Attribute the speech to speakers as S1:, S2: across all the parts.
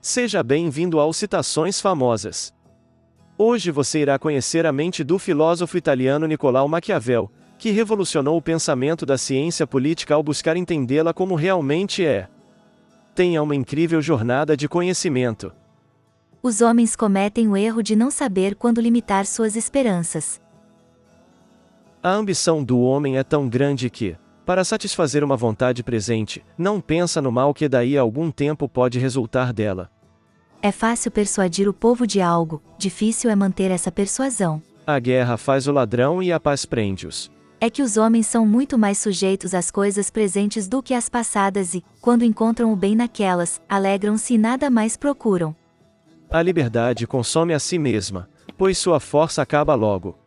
S1: Seja bem-vindo ao Citações Famosas. Hoje você irá conhecer a mente do filósofo italiano Niccolò Maquiavel, que revolucionou o pensamento da ciência política ao buscar entendê-la como realmente é. Tenha uma incrível jornada de conhecimento.
S2: Os homens cometem o erro de não saber quando limitar suas esperanças.
S1: A ambição do homem é tão grande que, para satisfazer uma vontade presente, não pensa no mal que daí a algum tempo pode resultar dela.
S2: É fácil persuadir o povo de algo, difícil é manter essa persuasão.
S1: A guerra faz o ladrão e a paz prende-os.
S2: É que os homens são muito mais sujeitos às coisas presentes do que às passadas e, quando encontram o bem naquelas, alegram-se e nada mais procuram.
S1: A liberdade consome a si mesma, pois sua força acaba logo.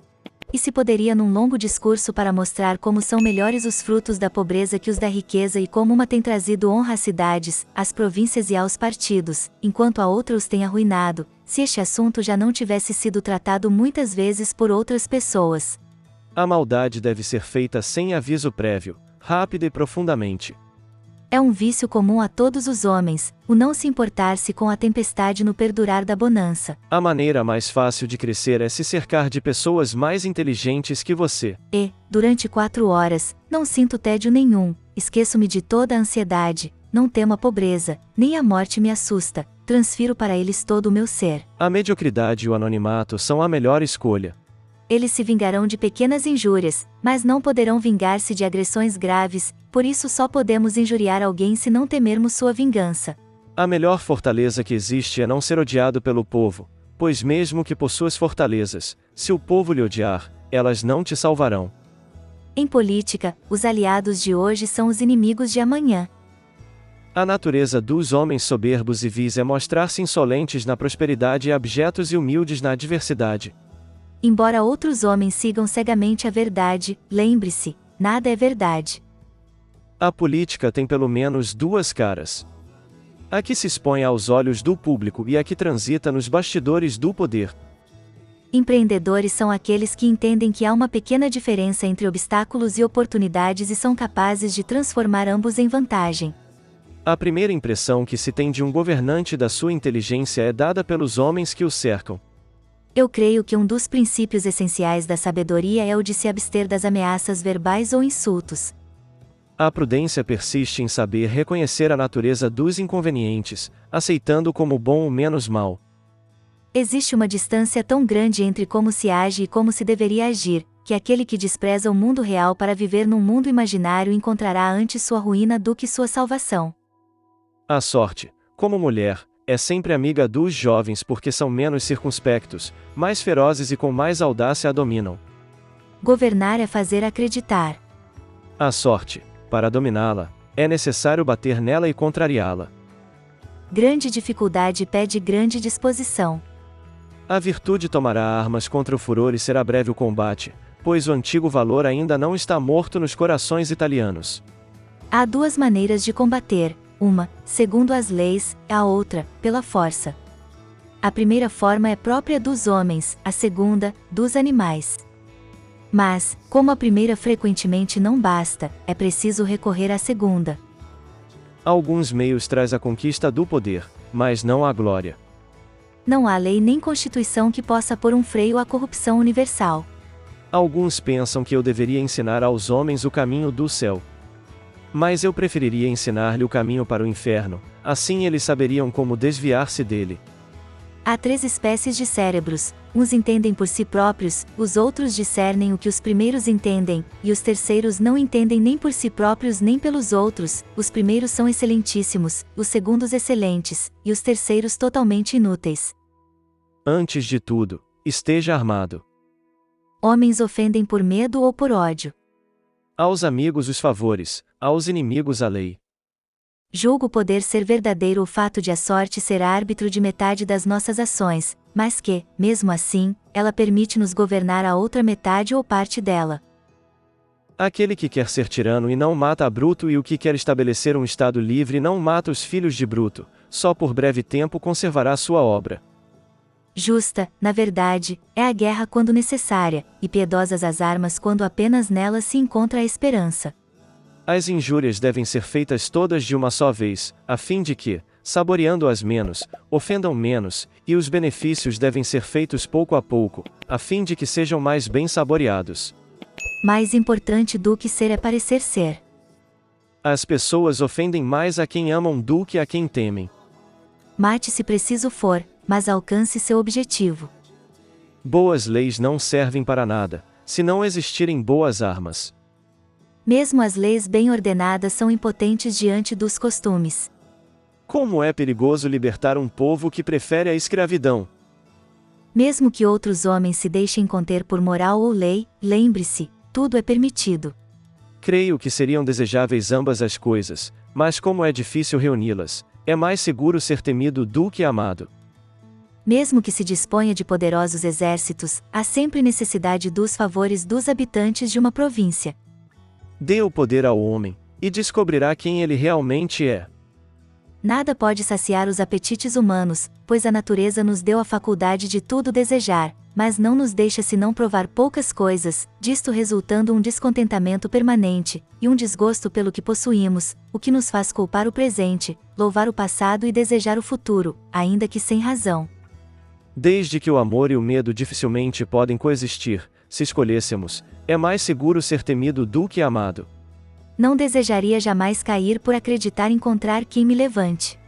S2: E se poderia num longo discurso para mostrar como são melhores os frutos da pobreza que os da riqueza e como uma tem trazido honra às cidades, às províncias e aos partidos, enquanto a outra os tem arruinado, se este assunto já não tivesse sido tratado muitas vezes por outras pessoas.
S1: A maldade deve ser feita sem aviso prévio, rápida e profundamente.
S2: É um vício comum a todos os homens, o não se importar-se com a tempestade no perdurar da bonança.
S1: A maneira mais fácil de crescer é se cercar de pessoas mais inteligentes que você.
S2: E, durante 4 horas, não sinto tédio nenhum, esqueço-me de toda a ansiedade, não temo a pobreza, nem a morte me assusta, transfiro para eles todo o meu ser.
S1: A mediocridade e o anonimato são a melhor escolha.
S2: Eles se vingarão de pequenas injúrias, mas não poderão vingar-se de agressões graves, por isso só podemos injuriar alguém se não temermos sua vingança.
S1: A melhor fortaleza que existe é não ser odiado pelo povo, pois mesmo que possuas fortalezas, se o povo lhe odiar, elas não te salvarão.
S2: Em política, os aliados de hoje são os inimigos de amanhã.
S1: A natureza dos homens soberbos e vis é mostrar-se insolentes na prosperidade e abjetos e humildes na adversidade.
S2: Embora outros homens sigam cegamente a verdade, lembre-se, nada é verdade.
S1: A política tem pelo menos 2 caras. A que se expõe aos olhos do público e a que transita nos bastidores do poder.
S2: Empreendedores são aqueles que entendem que há uma pequena diferença entre obstáculos e oportunidades e são capazes de transformar ambos em vantagem.
S1: A primeira impressão que se tem de um governante da sua inteligência é dada pelos homens que o cercam.
S2: Eu creio que um dos princípios essenciais da sabedoria é o de se abster das ameaças verbais ou insultos.
S1: A prudência persiste em saber reconhecer a natureza dos inconvenientes, aceitando como bom o menos mal.
S2: Existe uma distância tão grande entre como se age e como se deveria agir, que aquele que despreza o mundo real para viver num mundo imaginário encontrará antes sua ruína do que sua salvação.
S1: A sorte, como mulher, é sempre amiga dos jovens porque são menos circunspectos, mais ferozes e com mais audácia a dominam.
S2: Governar é fazer acreditar.
S1: A sorte, para dominá-la, é necessário bater nela e contrariá-la.
S2: Grande dificuldade pede grande disposição.
S1: A virtude tomará armas contra o furor e será breve o combate, pois o antigo valor ainda não está morto nos corações italianos.
S2: Há 2 maneiras de combater. Uma, segundo as leis, a outra, pela força. A primeira forma é própria dos homens, a segunda, dos animais. Mas, como a primeira frequentemente não basta, é preciso recorrer à segunda.
S1: Alguns meios traz a conquista do poder, mas não a glória.
S2: Não há lei nem constituição que possa pôr um freio à corrupção universal.
S1: Alguns pensam que eu deveria ensinar aos homens o caminho do céu. Mas eu preferiria ensinar-lhe o caminho para o inferno, assim eles saberiam como desviar-se dele.
S2: Há 3 espécies de cérebros, uns entendem por si próprios, os outros discernem o que os primeiros entendem, e os terceiros não entendem nem por si próprios nem pelos outros, os primeiros são excelentíssimos, os segundos excelentes, e os terceiros totalmente inúteis.
S1: Antes de tudo, esteja armado.
S2: Homens ofendem por medo ou por ódio.
S1: Aos amigos os favores, aos inimigos a lei.
S2: Julgo poder ser verdadeiro o fato de a sorte ser árbitro de metade das nossas ações, mas que, mesmo assim, ela permite-nos governar a outra metade ou parte dela.
S1: Aquele que quer ser tirano e não mata a Bruto e o que quer estabelecer um Estado livre não mata os filhos de Bruto, só por breve tempo conservará sua obra.
S2: Justa, na verdade, é a guerra quando necessária, e piedosas as armas quando apenas nelas se encontra a esperança.
S1: As injúrias devem ser feitas todas de uma só vez, a fim de que, saboreando-as menos, ofendam menos, e os benefícios devem ser feitos pouco a pouco, a fim de que sejam mais bem saboreados.
S2: Mais importante do que ser é parecer ser.
S1: As pessoas ofendem mais a quem amam do que a quem temem.
S2: Mate se preciso for, mas alcance seu objetivo.
S1: Boas leis não servem para nada, se não existirem boas armas.
S2: Mesmo as leis bem ordenadas são impotentes diante dos costumes.
S1: Como é perigoso libertar um povo que prefere a escravidão.
S2: Mesmo que outros homens se deixem conter por moral ou lei, lembre-se, tudo é permitido.
S1: Creio que seriam desejáveis ambas as coisas, mas como é difícil reuni-las, é mais seguro ser temido do que amado.
S2: Mesmo que se disponha de poderosos exércitos, há sempre necessidade dos favores dos habitantes de uma província.
S1: Dê o poder ao homem, e descobrirá quem ele realmente é.
S2: Nada pode saciar os apetites humanos, pois a natureza nos deu a faculdade de tudo desejar, mas não nos deixa senão provar poucas coisas, disto resultando um descontentamento permanente, e um desgosto pelo que possuímos, o que nos faz culpar o presente, louvar o passado e desejar o futuro, ainda que sem razão.
S1: Desde que o amor e o medo dificilmente podem coexistir, se escolhêssemos, é mais seguro ser temido do que amado.
S2: Não desejaria jamais cair por acreditar encontrar quem me levante.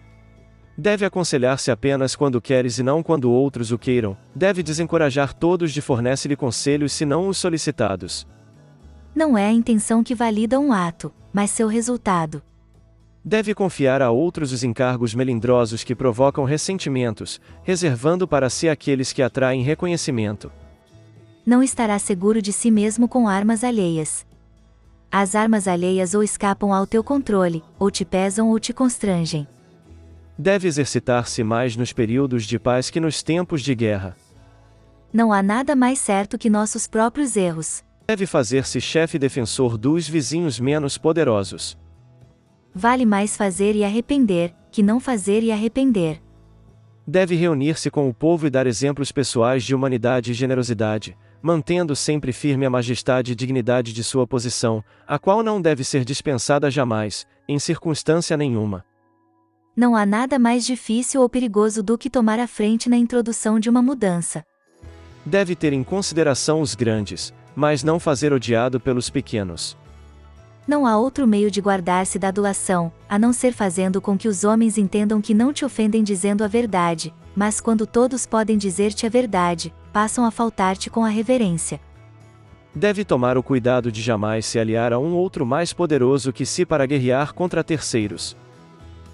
S1: Deve aconselhar-se apenas quando queres e não quando outros o queiram, deve desencorajar todos de fornece-lhe conselhos se não os solicitados.
S2: Não é a intenção que valida um ato, mas seu resultado.
S1: Deve confiar a outros os encargos melindrosos que provocam ressentimentos, reservando para si aqueles que atraem reconhecimento.
S2: Não estará seguro de si mesmo com armas alheias. As armas alheias ou escapam ao teu controle, ou te pesam ou te constrangem.
S1: Deve exercitar-se mais nos períodos de paz que nos tempos de guerra.
S2: Não há nada mais certo que nossos próprios erros.
S1: Deve fazer-se chefe defensor dos vizinhos menos poderosos.
S2: Vale mais fazer e arrepender, que não fazer e arrepender.
S1: Deve reunir-se com o povo e dar exemplos pessoais de humanidade e generosidade, mantendo sempre firme a majestade e dignidade de sua posição, a qual não deve ser dispensada jamais, em circunstância nenhuma.
S2: Não há nada mais difícil ou perigoso do que tomar a frente na introdução de uma mudança.
S1: Deve ter em consideração os grandes, mas não fazer odiado pelos pequenos.
S2: Não há outro meio de guardar-se da adulação, a não ser fazendo com que os homens entendam que não te ofendem dizendo a verdade, mas quando todos podem dizer-te a verdade, passam a faltar-te com a reverência.
S1: Deve tomar o cuidado de jamais se aliar a um outro mais poderoso que si para guerrear contra terceiros.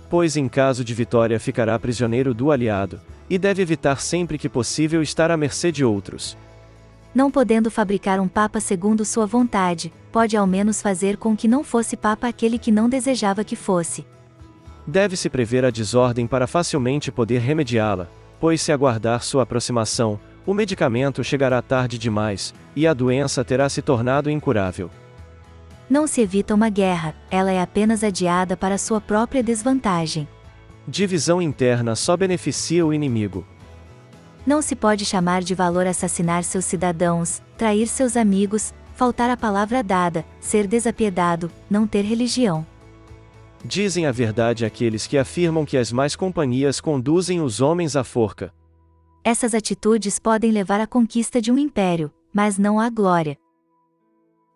S1: Pois em caso de vitória ficará prisioneiro do aliado, e deve evitar sempre que possível estar à mercê de outros.
S2: Não podendo fabricar um papa segundo sua vontade, pode ao menos fazer com que não fosse papa aquele que não desejava que fosse.
S1: Deve-se prever a desordem para facilmente poder remediá-la, pois se aguardar sua aproximação, o medicamento chegará tarde demais, e a doença terá se tornado incurável.
S2: Não se evita uma guerra, ela é apenas adiada para sua própria desvantagem.
S1: Divisão interna só beneficia o inimigo.
S2: Não se pode chamar de valor assassinar seus cidadãos, trair seus amigos, faltar à palavra dada, ser desapiedado, não ter religião.
S1: Dizem a verdade aqueles que afirmam que as más companhias conduzem os homens à forca.
S2: Essas atitudes podem levar à conquista de um império, mas não à glória.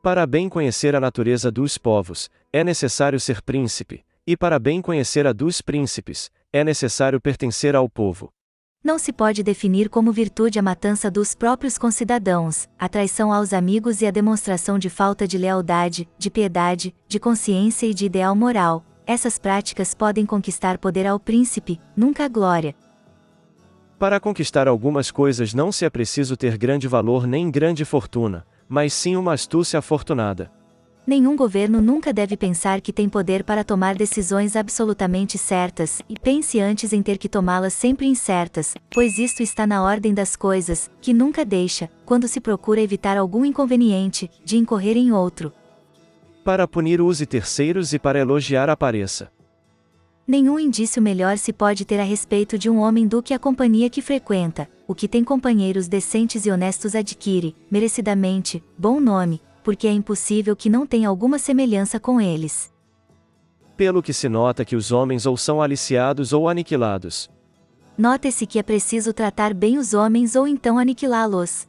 S1: Para bem conhecer a natureza dos povos, é necessário ser príncipe, e para bem conhecer a dos príncipes, é necessário pertencer ao povo.
S2: Não se pode definir como virtude a matança dos próprios concidadãos, a traição aos amigos e a demonstração de falta de lealdade, de piedade, de consciência e de ideal moral. Essas práticas podem conquistar poder ao príncipe, nunca a glória.
S1: Para conquistar algumas coisas não se é preciso ter grande valor nem grande fortuna, mas sim uma astúcia afortunada.
S2: Nenhum governo nunca deve pensar que tem poder para tomar decisões absolutamente certas, e pense antes em ter que tomá-las sempre incertas, pois isto está na ordem das coisas, que nunca deixa, quando se procura evitar algum inconveniente, de incorrer em outro.
S1: Para punir use terceiros e para elogiar apareça.
S2: Nenhum indício melhor se pode ter a respeito de um homem do que a companhia que frequenta. O que tem companheiros decentes e honestos adquire, merecidamente, bom nome, porque é impossível que não tenha alguma semelhança com eles.
S1: pelo que se nota que os homens ou são aliciados ou aniquilados.
S2: Nota-se que é preciso tratar bem os homens ou então aniquilá-los.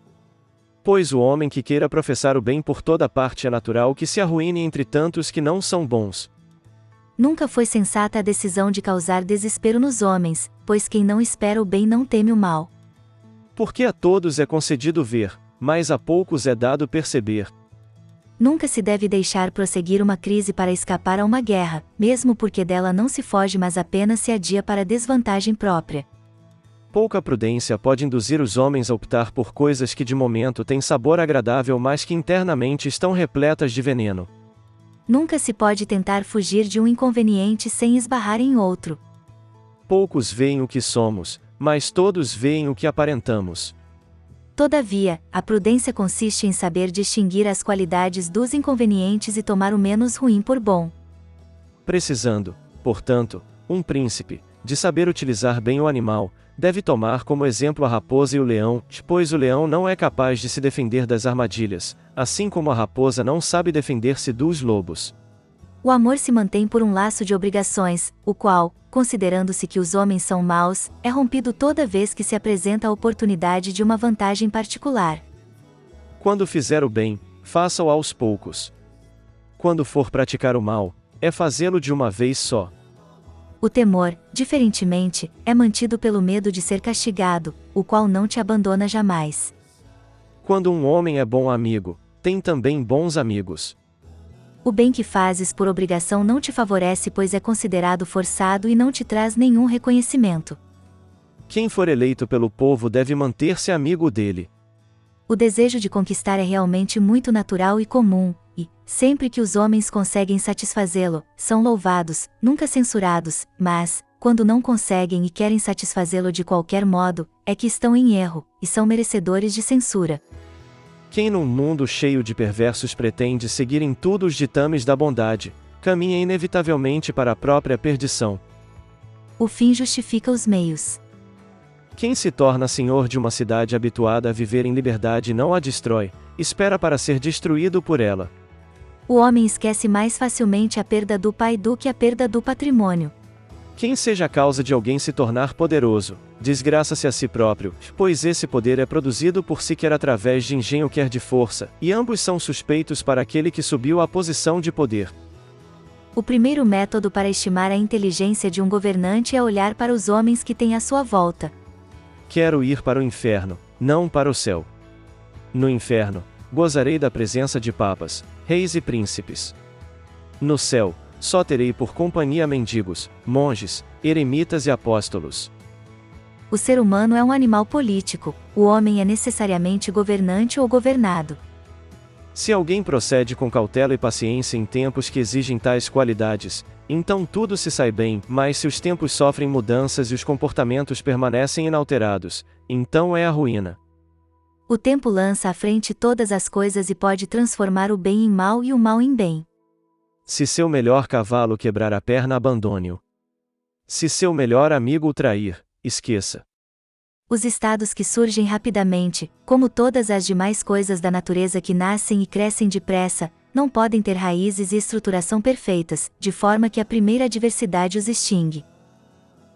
S1: Pois o homem que queira professar o bem por toda parte é natural que se arruíne entre tantos que não são bons.
S2: Nunca foi sensata a decisão de causar desespero nos homens, pois quem não espera o bem não teme o mal.
S1: Porque a todos é concedido ver, mas a poucos é dado perceber.
S2: Nunca se deve deixar prosseguir uma crise para escapar a uma guerra, mesmo porque dela não se foge mas apenas se adia para desvantagem própria.
S1: Pouca prudência pode induzir os homens a optar por coisas que de momento têm sabor agradável mas que internamente estão repletas de veneno.
S2: Nunca se pode tentar fugir de um inconveniente sem esbarrar em outro.
S1: Poucos veem o que somos, mas todos veem o que aparentamos.
S2: Todavia, a prudência consiste em saber distinguir as qualidades dos inconvenientes e tomar o menos ruim por bom.
S1: Precisando, portanto, um príncipe, de saber utilizar bem o animal, deve tomar como exemplo a raposa e o leão, pois o leão não é capaz de se defender das armadilhas, assim como a raposa não sabe defender-se dos lobos.
S2: O amor se mantém por um laço de obrigações, o qual, considerando-se que os homens são maus, é rompido toda vez que se apresenta a oportunidade de uma vantagem particular.
S1: Quando fizer o bem, faça-o aos poucos. Quando for praticar o mal, é fazê-lo de uma vez só.
S2: O temor, diferentemente, é mantido pelo medo de ser castigado, o qual não te abandona jamais.
S1: Quando um homem é bom amigo, tem também bons amigos.
S2: O bem que fazes por obrigação não te favorece pois é considerado forçado e não te traz nenhum reconhecimento.
S1: Quem for eleito pelo povo deve manter-se amigo dele.
S2: O desejo de conquistar é realmente muito natural e comum, e, sempre que os homens conseguem satisfazê-lo, são louvados, nunca censurados, mas, quando não conseguem e querem satisfazê-lo de qualquer modo, é que estão em erro, e são merecedores de censura.
S1: Quem num mundo cheio de perversos pretende seguir em tudo os ditames da bondade, caminha inevitavelmente para a própria perdição.
S2: O fim justifica os meios.
S1: Quem se torna senhor de uma cidade habituada a viver em liberdade e não a destrói, espera para ser destruído por ela.
S2: O homem esquece mais facilmente a perda do pai do que a perda do patrimônio.
S1: Quem seja a causa de alguém se tornar poderoso, desgraça-se a si próprio, pois esse poder é produzido por si quer através de engenho quer de força, e ambos são suspeitos para aquele que subiu à posição de poder.
S2: O primeiro método para estimar a inteligência de um governante é olhar para os homens que têm à sua volta.
S1: Quero ir para o inferno, não para o céu. No inferno, gozarei da presença de papas, reis e príncipes. No céu, só terei por companhia mendigos, monges, eremitas e apóstolos.
S2: O ser humano é um animal político, o homem é necessariamente governante ou governado.
S1: Se alguém procede com cautela e paciência em tempos que exigem tais qualidades, então tudo se sai bem, mas se os tempos sofrem mudanças e os comportamentos permanecem inalterados, então é a ruína.
S2: O tempo lança à frente todas as coisas e pode transformar o bem em mal e o mal em bem.
S1: Se seu melhor cavalo quebrar a perna, abandone-o. Se seu melhor amigo o trair, esqueça.
S2: Os estados que surgem rapidamente, como todas as demais coisas da natureza que nascem e crescem depressa, não podem ter raízes e estruturação perfeitas, de forma que a primeira adversidade os extingue.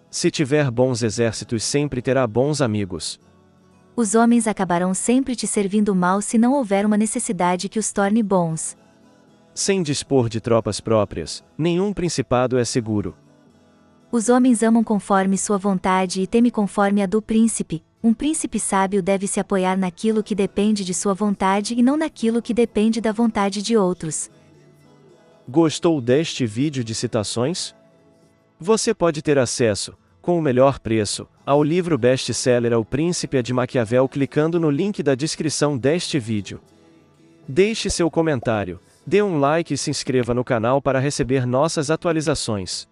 S1: Se tiver bons exércitos, sempre terá bons amigos.
S2: Os homens acabarão sempre te servindo mal se não houver uma necessidade que os torne bons.
S1: Sem dispor de tropas próprias, nenhum principado é seguro.
S2: Os homens amam conforme sua vontade e temem conforme a do príncipe. Um príncipe sábio deve se apoiar naquilo que depende de sua vontade e não naquilo que depende da vontade de outros.
S1: Gostou deste vídeo de citações? Você pode ter acesso, com o melhor preço, ao livro best-seller O Príncipe de Maquiavel clicando no link da descrição deste vídeo. Deixe seu comentário, dê um like e se inscreva no canal para receber nossas atualizações.